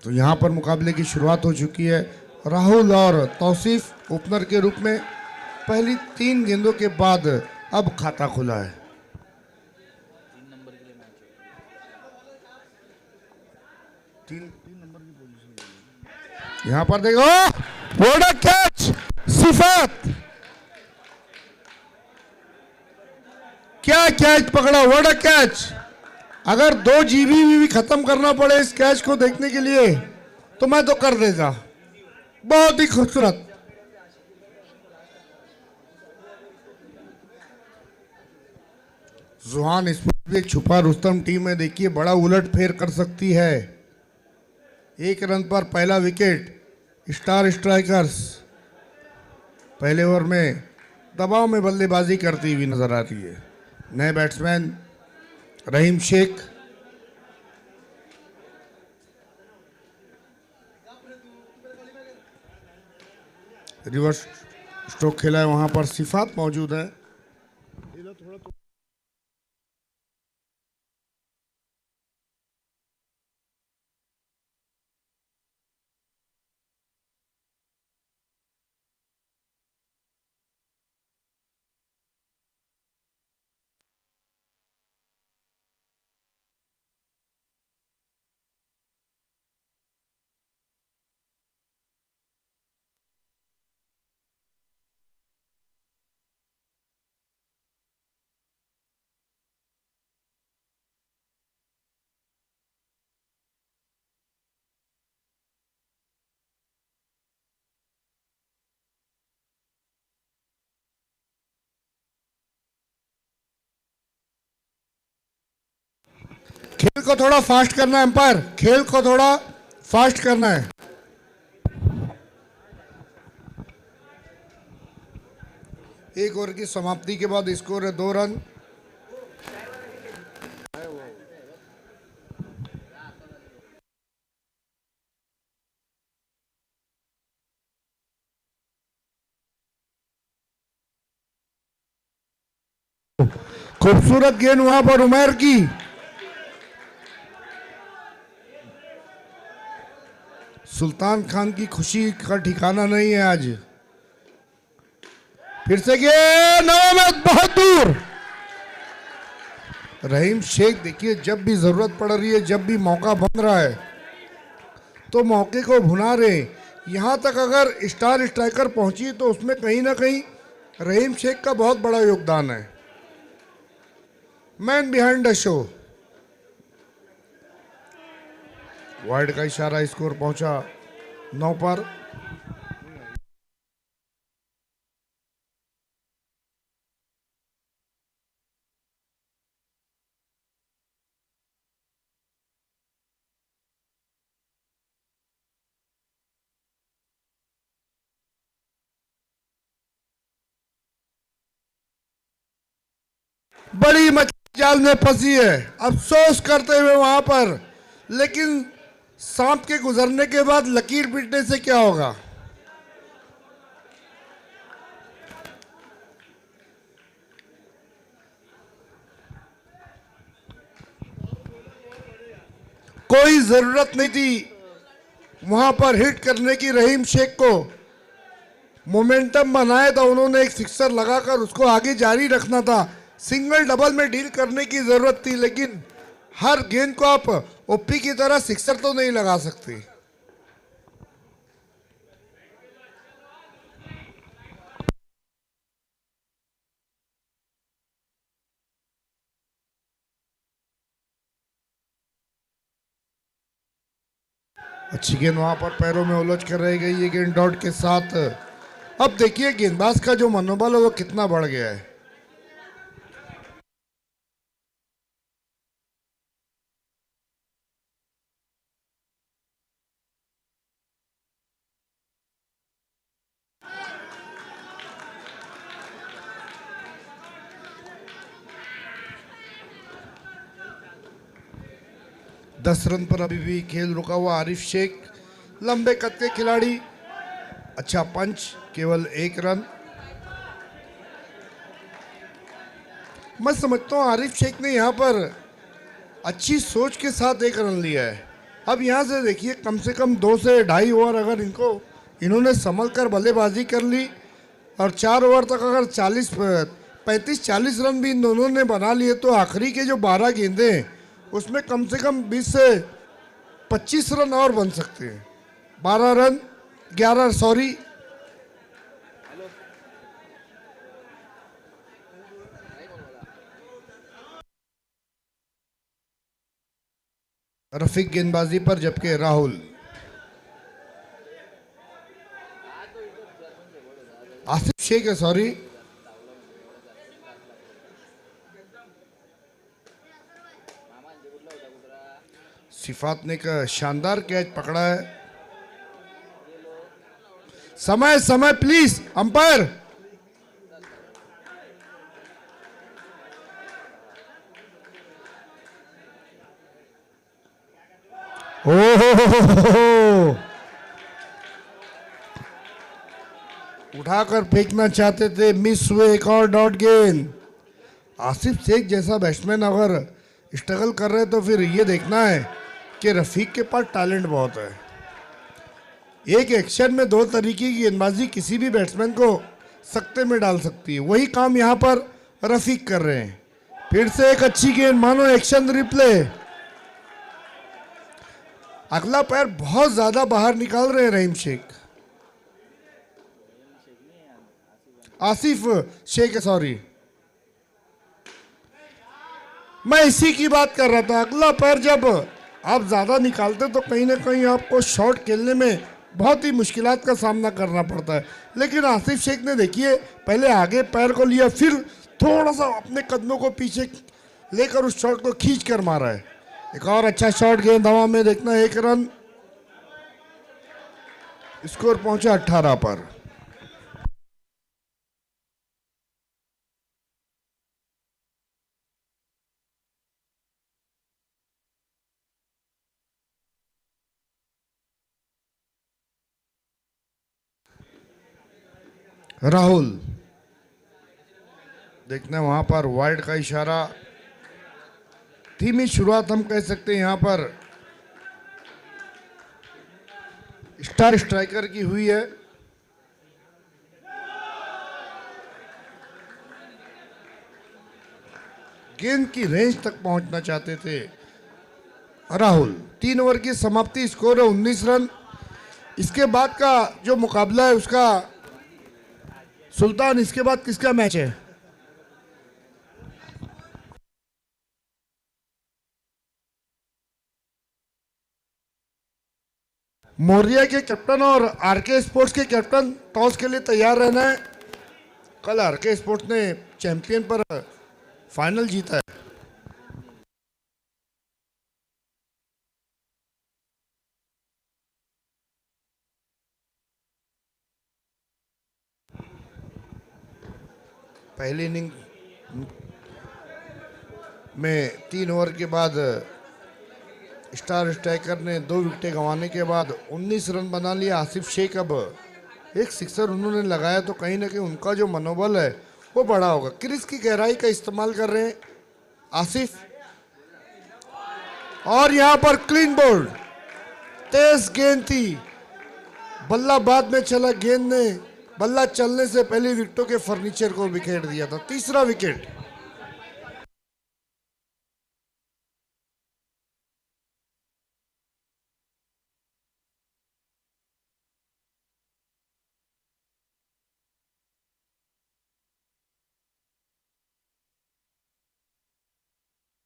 तो यहाँ पर मुकाबले की शुरुआत हो चुकी है। राहुल और तौसीफ ओपनर के रूप में पहली 3 गेंदों के बाद अब खाता खुला है। यहाँ पर देखो व्हाट अ कैच सिफात, क्या कैच पकड़ा, व्हाट अ कैच। अगर 2 जीबी भी खत्म करना पड़े इस कैच को देखने के लिए तो मैं तो कर देता। बहुत ही खूबसूरत। जुहान स्पोर्ट्स भी एक छुपा रुस्तम टीम है, देखिए बड़ा उलट फेर कर सकती है। 1 रन पर पहला विकेट। स्टार स्ट्राइकर्स पहले ओवर में दबाव में बल्लेबाजी करती हुई नजर आ रही है। नए बैट्समैन रहीम शेख, रिवर्स स्ट्रोक खेला है, वहां पर सिफात मौजूद है। खेल को थोड़ा फास्ट करना है अंपायर, खेल को थोड़ा फास्ट करना है। एक ओवर की समाप्ति के बाद स्कोर है 2 रन। खूबसूरत गेंद वहां पर उमैर की। सुल्तान खान की खुशी का ठिकाना नहीं है आज। फिर से गेंद नवामेद बहुत दूर। रहीम शेख देखिए जब भी जरूरत पड़ रही है, जब भी मौका बन रहा है तो मौके को भुना रहे। यहां तक अगर स्टार स्ट्राइकर पहुंची तो उसमें कहीं ना कहीं रहीम शेख का बहुत बड़ा योगदान है। Man behind the show. Wide का इशारा, स्कोर पहुंचा 9 पर। बड़ी मछली जाल में फंसी है, अफसोस करते हुए वहां पर। लेकिन सांप के गुजरने के बाद लकीर पीटने से क्या होगा। कोई जरूरत नहीं थी वहां पर हिट करने की। रहीम शेख को मोमेंटम बनाया था उन्होंने, एक सिक्सर लगाकर उसको आगे जारी रखना था। सिंगल डबल में डील करने की जरूरत थी, लेकिन हर गेंद को आप ओपी की तरह सिक्सर तो नहीं लगा सकते। अच्छी गेंद वहां पर पैरों में उलझ कर रह गई ये गेंद डॉट के साथ। अब देखिए गेंदबाज का जो मनोबल है वो कितना बढ़ गया है। दस रन पर अभी भी खेल रुका हुआ। आरिफ शेख लंबे कद के खिलाड़ी, अच्छा पंच, केवल 1 रन। मैं समझता हूं आरिफ शेख ने यहां पर अच्छी सोच के साथ 1 रन लिया है। अब यहाँ से देखिए, कम से कम 2 से ढाई ओवर अगर इन्होंने संभल कर बल्लेबाजी कर ली और 4 ओवर तक अगर 35-40 रन भी इन दोनों ने बना लिए, तो आखिरी के जो 12 गेंदे हैं उसमें कम से कम 20 से 25 रन और बन सकते हैं। 12 रन, 11, सॉरी, रफीक गेंदबाजी पर, जबकि राहुल, आसिफ शेख है, सॉरी, सिफात ने का शानदार कैच पकड़ा है। समय समय प्लीज अंपायर। ओहो, उठाकर फेंकना चाहते थे, मिस हुए, एक और डॉट गेंद। आसिफ शेख जैसा बैट्समैन अगर स्ट्रगल कर रहे तो फिर ये देखना है कि रफीक के पास टैलेंट बहुत है। एक एक्शन में 2 तरीके की गेंदबाजी किसी भी बैट्समैन को सकते में डाल सकती है, वही काम यहाँ पर रफीक कर रहे हैं। फिर से एक अच्छी गेंद, मानो एक्शन रिप्ले। अगला पैर बहुत ज्यादा बाहर निकाल रहे हैं रहीम शेख, आसिफ शेख, सॉरी, मैं इसी की बात कर रहा था। अगला पैर जब आप ज्यादा निकालते तो कहीं ना कहीं आपको शॉट खेलने में बहुत ही मुश्किलात का सामना करना पड़ता है। लेकिन आसिफ शेख ने देखिए, पहले आगे पैर को लिया, फिर थोड़ा सा अपने कदमों को पीछे लेकर उस शॉट को खींच कर मारा है। एक और अच्छा शॉट, गेंद हवा में, देखना, 1 रन, स्कोर पहुंचा 18 पर। राहुल, देखना वहां पर वाइड का इशारा, धीमी शुरुआत हम कह सकते हैं यहां पर स्टार स्ट्राइकर की हुई है। गेंद की रेंज तक पहुंचना चाहते थे राहुल। 3 ओवर की समाप्ति, स्कोर है 19 रन। इसके बाद का जो मुकाबला है उसका, सुल्तान, इसके बाद किसका मैच है? मौर्या के कैप्टन और आरके स्पोर्ट्स के कैप्टन टॉस के लिए तैयार रहना है। कल आरके स्पोर्ट्स ने चैंपियन पर फाइनल जीता है। पहली इनिंग में 3 ओवर के बाद स्टार स्ट्राइकर ने 2 विकेटें गंवाने के बाद 19 रन बना लिया। आसिफ शेख अब एक सिक्सर उन्होंने लगाया तो कहीं ना कहीं उनका जो मनोबल है वो बड़ा होगा। क्रीज की गहराई का इस्तेमाल कर रहे हैं आसिफ, और यहां पर क्लीन बोल्ड। तेज गेंद थी, बल्ला बाद में चला, गेंद ने बल्ला चलने से पहले विकेटों के फर्नीचर को बिखेर दिया था। तीसरा विकेट।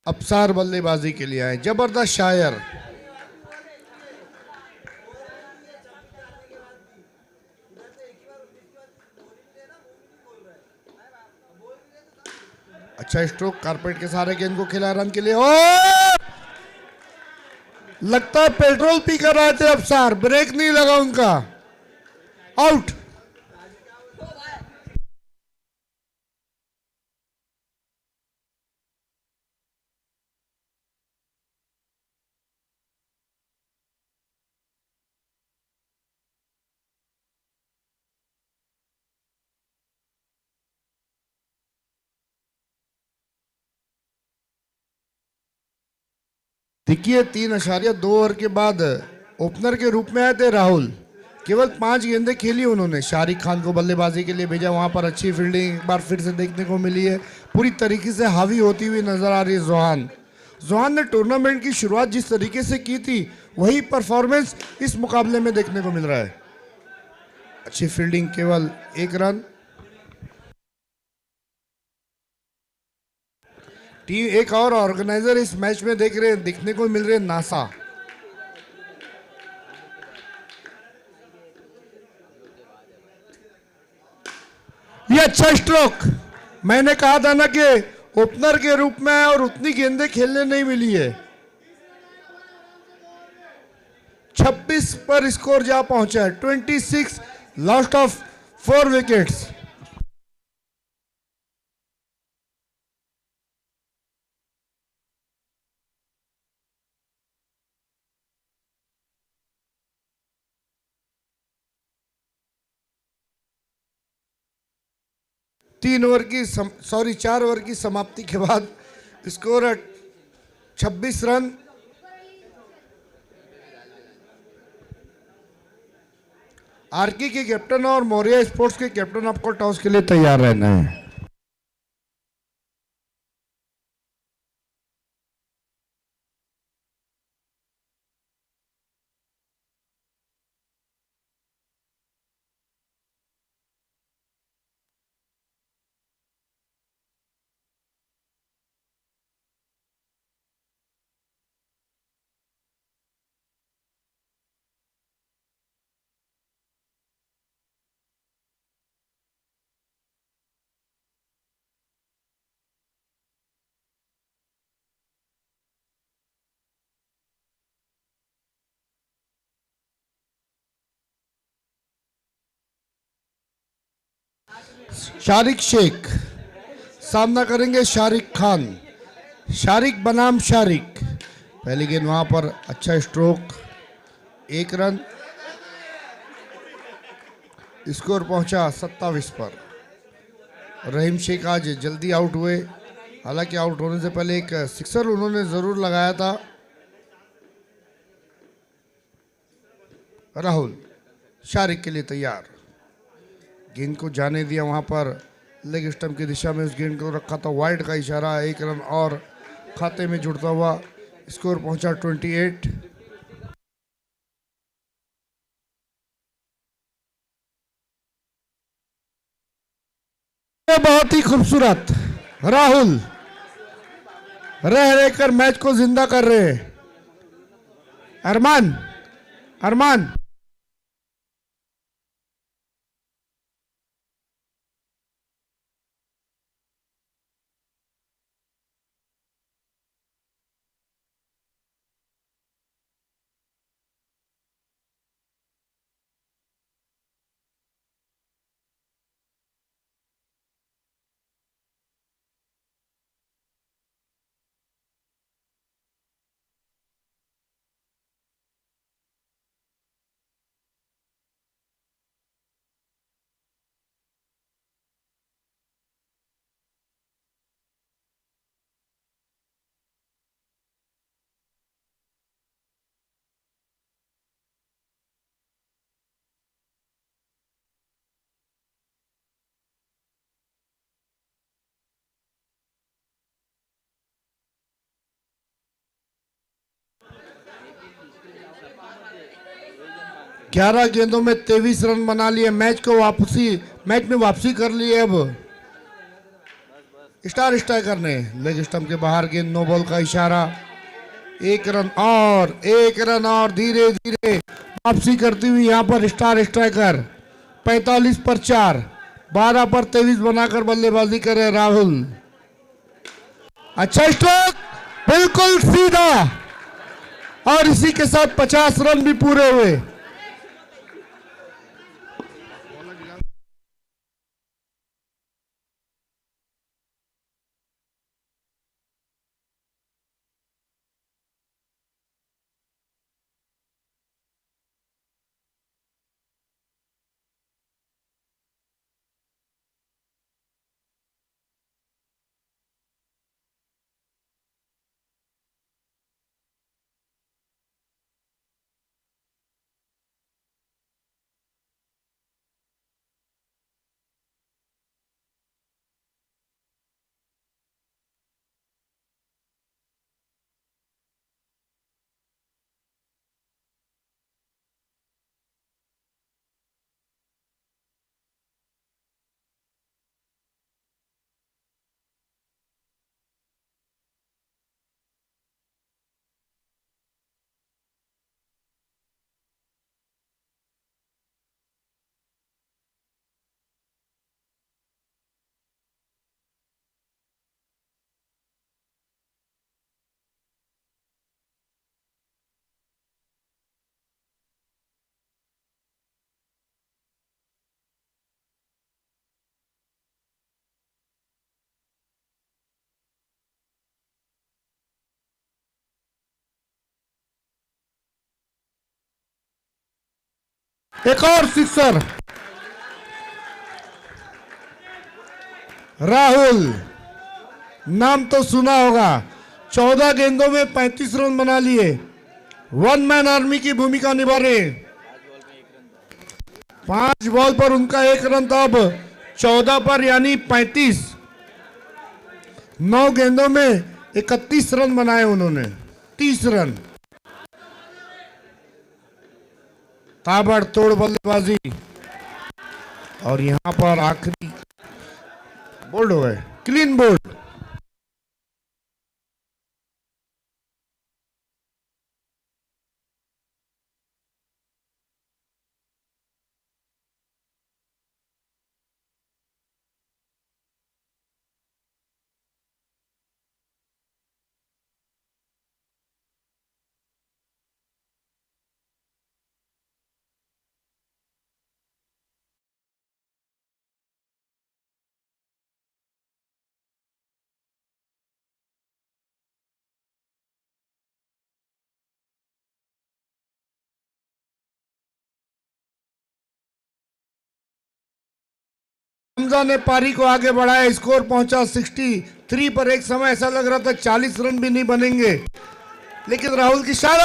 अफसार बल्लेबाजी के लिए आए, जबरदस्त शायर। अच्छा स्ट्रोक, कारपेट के सारे गेंद को खिला रन के लिए। ओ, लगता है पेट्रोल पी कर रहे थे अफसार, ब्रेक नहीं लगा उनका। आउट। देखिए 3.2 ओवर के बाद ओपनर के रूप में आए थे राहुल। केवल 5 गेंदें खेली उन्होंने। शारिक खान को बल्लेबाजी के लिए भेजा, वहां पर अच्छी फील्डिंग एक बार फिर से देखने को मिली है। पूरी तरीके से हावी होती हुई नजर आ रही है जोहान। जोहान ने टूर्नामेंट की शुरुआत जिस तरीके से की थी वही परफॉर्मेंस इस मुकाबले में देखने को मिल रहा है। अच्छी फील्डिंग, केवल 1 रन। टीम एक और ऑर्गेनाइजर इस मैच में देखने को मिल रहे हैं, नासा। ये अच्छा स्ट्रोक। मैंने कहा था ना कि ओपनर के रूप में है और उतनी गेंदें खेलने नहीं मिली है। 26 पर स्कोर जा पहुंचा है। 26 लॉस्ट ऑफ 4 विकेट्स। 4 ओवर की समाप्ति के बाद स्कोर है 26 रन। आरके के कैप्टन और मौर्य स्पोर्ट्स के कैप्टन आपको टॉस के लिए तैयार रहना है। शारिक शेख सामना करेंगे शारिक खान। शारिक बनाम शारिक। पहली गेंद वहां पर अच्छा स्ट्रोक, 1 रन। स्कोर पहुंचा 27 पर। रहीम शेख आज जल्दी आउट हुए। हालांकि आउट होने से पहले एक सिक्सर उन्होंने जरूर लगाया था। राहुल शारिक के लिए तैयार। गेंद को जाने दिया, वहां पर लेग स्टंप की दिशा में उस गेंद को रखा था। वाइड का इशारा, 1 रन और खाते में जुड़ता हुआ। स्कोर पहुंचा 28। बहुत ही खूबसूरत। राहुल रह रहकर मैच को जिंदा कर रहे हैं। अरमान, अरमान। ग्यारह गेंदों में 23 रन बना लिए। मैच में वापसी कर ली है। अब स्टार स्ट्राइकर ने लेग स्टंप के बाहर गेंद, नो बॉल का इशारा। 1 रन और धीरे धीरे वापसी करती हुई यहां पर स्टार स्ट्राइकर। 45 पर 4, 12 पर 23 बनाकर बल्लेबाजी करे राहुल। अच्छा स्ट्रोक, बिल्कुल सीधा। और इसी के साथ 50 रन भी पूरे हुए। एक और सिक्सर। राहुल नाम तो सुना होगा, 14 गेंदों में 35 रन बना लिए, वन मैन आर्मी की भूमिका निभा रहे। 5 बॉल पर उनका 1 रन था, अब 14 पर यानी 35। 9 गेंदों में 31 रन बनाए उन्होंने, 30 रन। ताबड़तोड़ बल्लेबाजी, और यहां पर आखिरी बोल्ड हुए, क्लीन बोल्ड। हमजा ने पारी को आगे बढ़ाया, स्कोर पहुंचा 63 पर। एक समय ऐसा लग रहा था 40 रन भी नहीं बनेंगे, लेकिन राहुल की शान,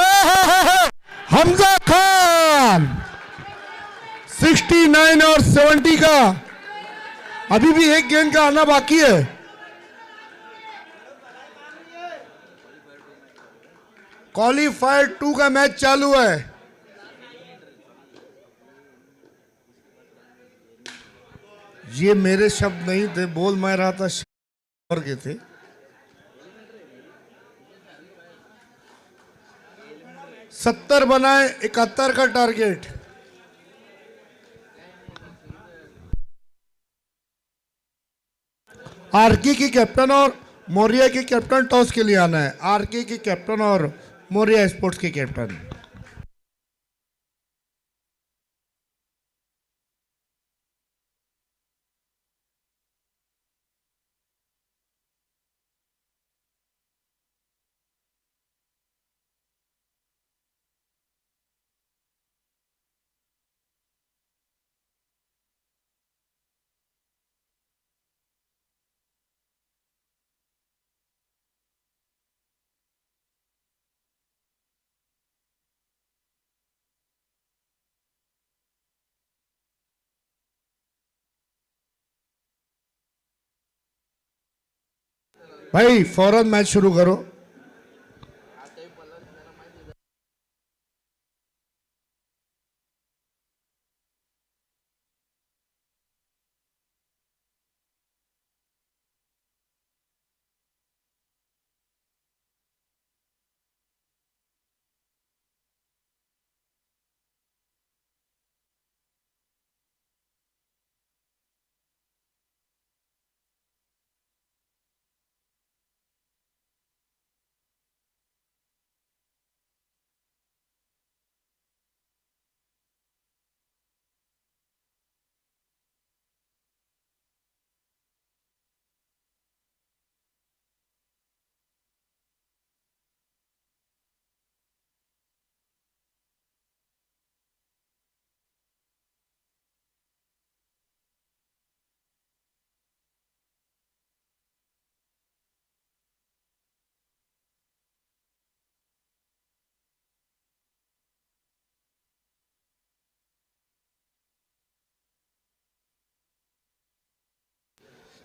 हमजा खान 69 और 70 का, अभी भी एक गेंद का आना बाकी है। क्वालीफायर 2 का मैच चालू है। ये मेरे शब्द नहीं थे, बोल मैं रहा था, शब्द के थे। सत्तर बनाए, 71 का टारगेट। आरके की कैप्टन और मौर्या के कैप्टन टॉस के लिए आना है। आरके के कैप्टन और मौर्या स्पोर्ट्स के कैप्टन। भाई फौरन मैच शुरू करो।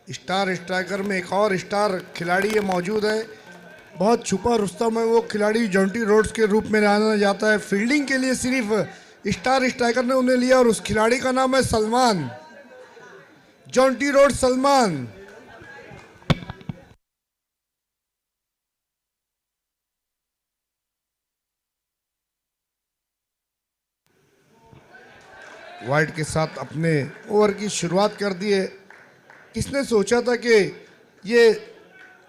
स्टार स्ट्राइकर में एक और स्टार खिलाड़ी ये मौजूद है, बहुत छुपा रुस्तम है वो खिलाड़ी, जॉन्टी रोड्स के रूप में जाना जाता है। फील्डिंग के लिए सिर्फ स्टार स्ट्राइकर ने उन्हें लिया, और उस खिलाड़ी का नाम है Salman, Jonty road Salman. Wide के साथ अपने ओवर की शुरुआत कर दी है। किसने सोचा था कि ये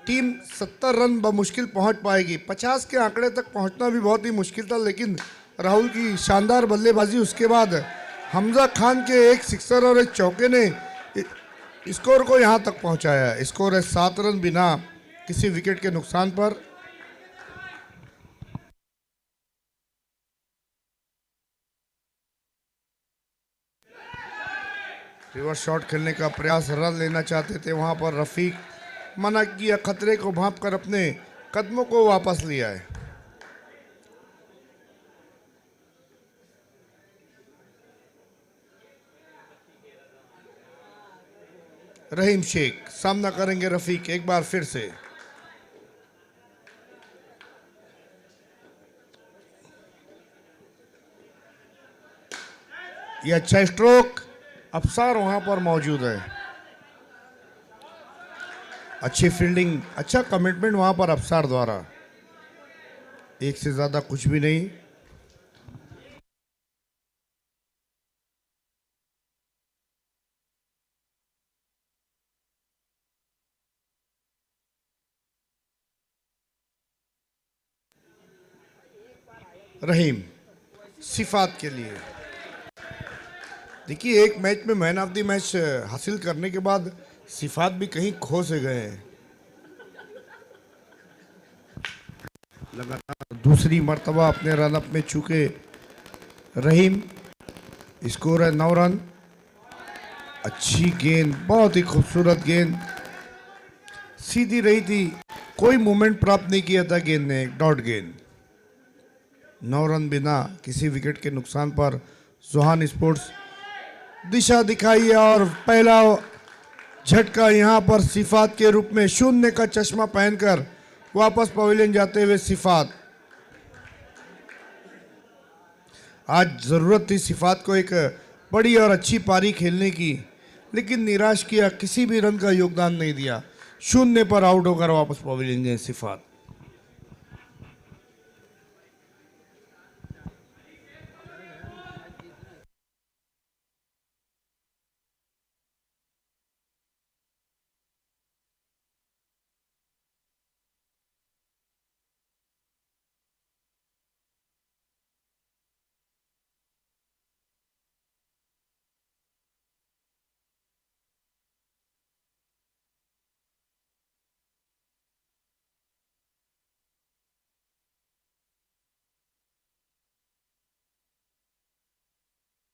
टीम 70 रन बमुश्किल पहुंच पाएगी। 50 के आंकड़े तक पहुंचना भी बहुत ही मुश्किल था, लेकिन राहुल की शानदार बल्लेबाजी, उसके बाद हमजा खान के एक सिक्सर और एक चौके ने स्कोर को यहां तक पहुंचाया। स्कोर है 7 रन बिना किसी विकेट के नुकसान पर। रिवर्स शॉट खेलने का प्रयास, रन लेना चाहते थे, वहां पर रफीक मना किया, खतरे को भांपकर अपने कदमों को वापस लिया है। रहीम शेख सामना करेंगे रफीक एक बार फिर से। ये अच्छा स्ट्रोक, अफसार वहां पर मौजूद है। अच्छी फील्डिंग, अच्छा कमिटमेंट वहां पर अफसार द्वारा, एक से ज्यादा कुछ भी नहीं। रहीम सिफात के लिए, देखिए एक मैच में मैन ऑफ द मैच हासिल करने के बाद सिफात भी कहीं खो से गए हैं। लगातार दूसरी मर्तबा अपने रन अप में चूके रहीम। स्कोर है 9 रन। अच्छी गेंद, बहुत ही खूबसूरत गेंद, सीधी रही थी, कोई मूवमेंट प्राप्त नहीं किया था गेंद ने, एक डॉट गेंद। 9 रन बिना किसी विकेट के नुकसान पर सुहान स्पोर्ट्स दिशा दिखाई है और पहला झटका यहां पर सिफात के रूप में, शून्य का चश्मा पहनकर वापस पवेलियन जाते हुए सिफात। आज जरूरत थी सिफात को एक बड़ी और अच्छी पारी खेलने की, लेकिन निराश किया, किसी भी रन का योगदान नहीं दिया, शून्य पर आउट होकर वापस पवेलियन गए सिफात।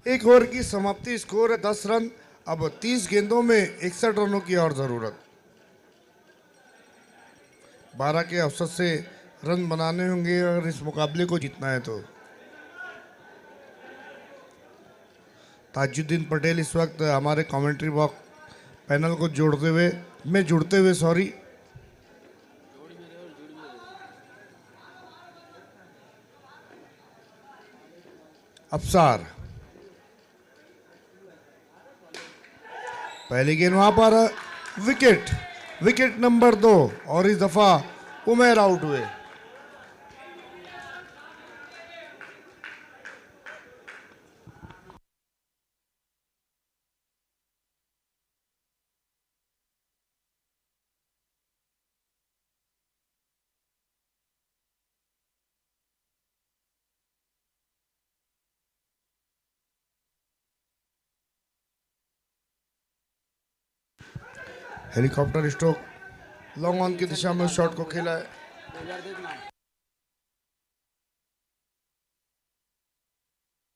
एक ओवर की समाप्ति, स्कोर है 10 रन। अब 30 गेंदों में 61 रनों की और जरूरत। 12 के औसत से रन बनाने होंगे अगर इस मुकाबले को जीतना है तो। ताजुद्दीन पटेल इस वक्त हमारे कमेंट्री बॉक्स पैनल को जुड़ते हुए सॉरी, अफसार पहली गेंद वहां पर विकेट, विकेट नंबर 2 और इस दफा उमेर आउट हुए। हेलीकॉप्टर स्ट्रोक लॉन्ग ऑन की दिशा में शॉट को खेला है।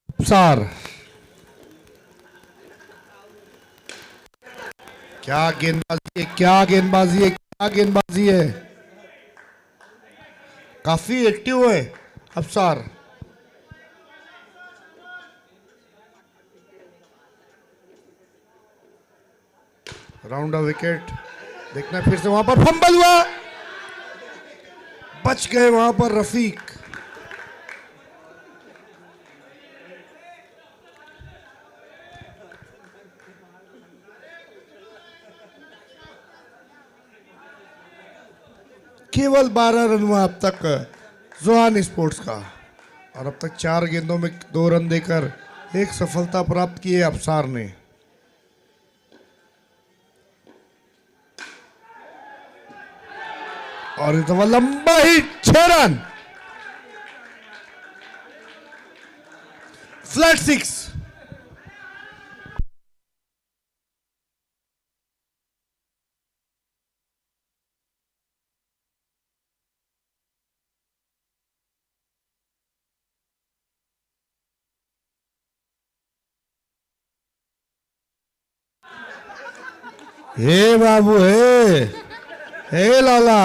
अफसार, क्या गेंदबाजी है, क्या गेंदबाजी है, क्या गेंदबाजी है, काफी एक्टिव है अफसार। राउंड ऑफ विकेट, देखना फिर से वहां पर फंबल हुआ, बच गए वहां पर रफीक। केवल 12 रन हुआ अब तक जोहान स्पोर्ट्स का, और अब तक 4 गेंदों में 2 रन देकर एक सफलता प्राप्त की है अफसार ने। और इस दफा लंबा ही 6 रन, फ्लैट 6। हे बाबू हे लाला।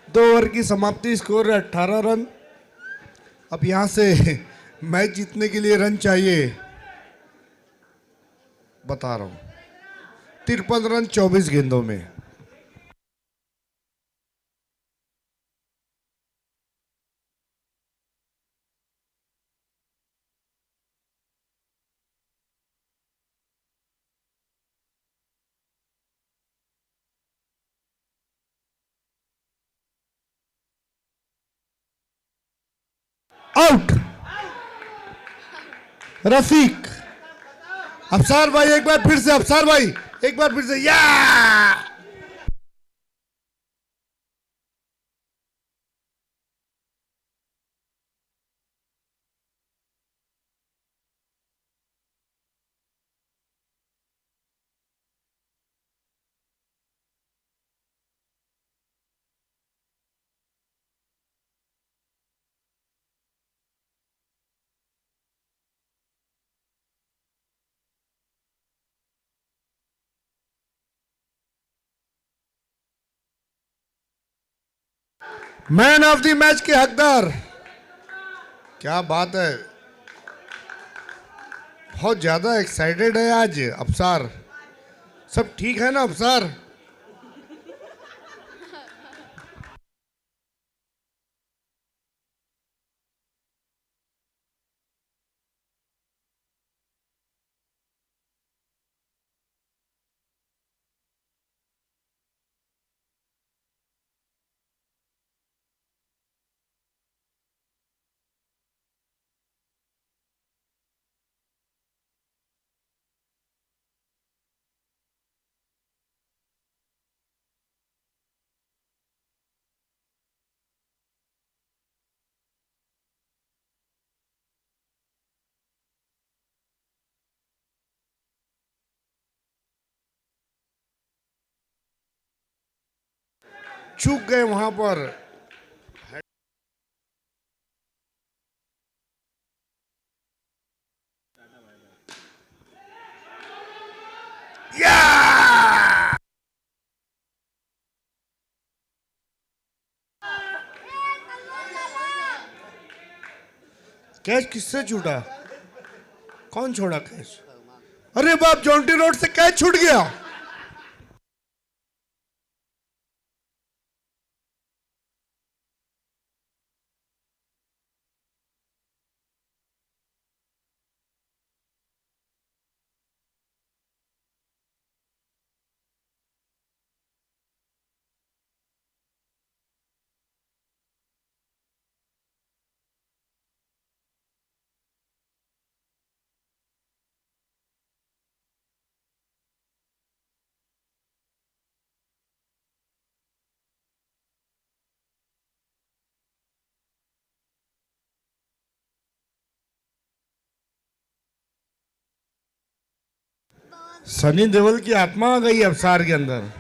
दो ओवर की समाप्ति, स्कोर है 18 रन। अब यहां से मैच जीतने के लिए रन चाहिए, बता रहा हूं, 53 रन 24 गेंदों में। आउट। रफीक। अफसार भाई एक बार फिर से, अफसार भाई एक बार फिर से, या। मैन ऑफ द मैच के हकदार। क्या बात है, बहुत ज्यादा एक्साइटेड है आज अफसार। सब ठीक है ना अफसार? चूक गए वहां पर। या! कैच किससे छूटा? कौन छोड़ा कैच? अरे बाप, जॉन्टी रोड से कैच छूट गया। सनी देओल की आत्मा आ गई अफसार के अंदर।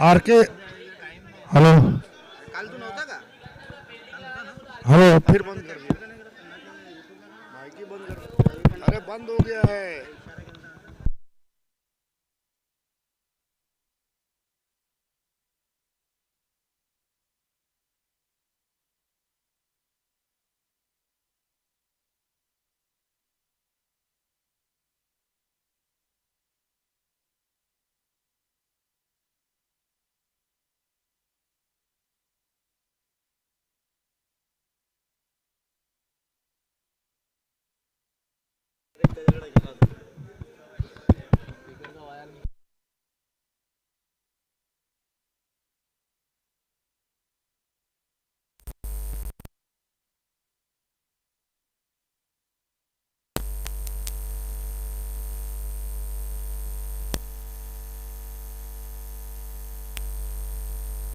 आर के हेलो हेलो फिर बंद कर दिया माइक ही बंद कर अरे बंद हो गया है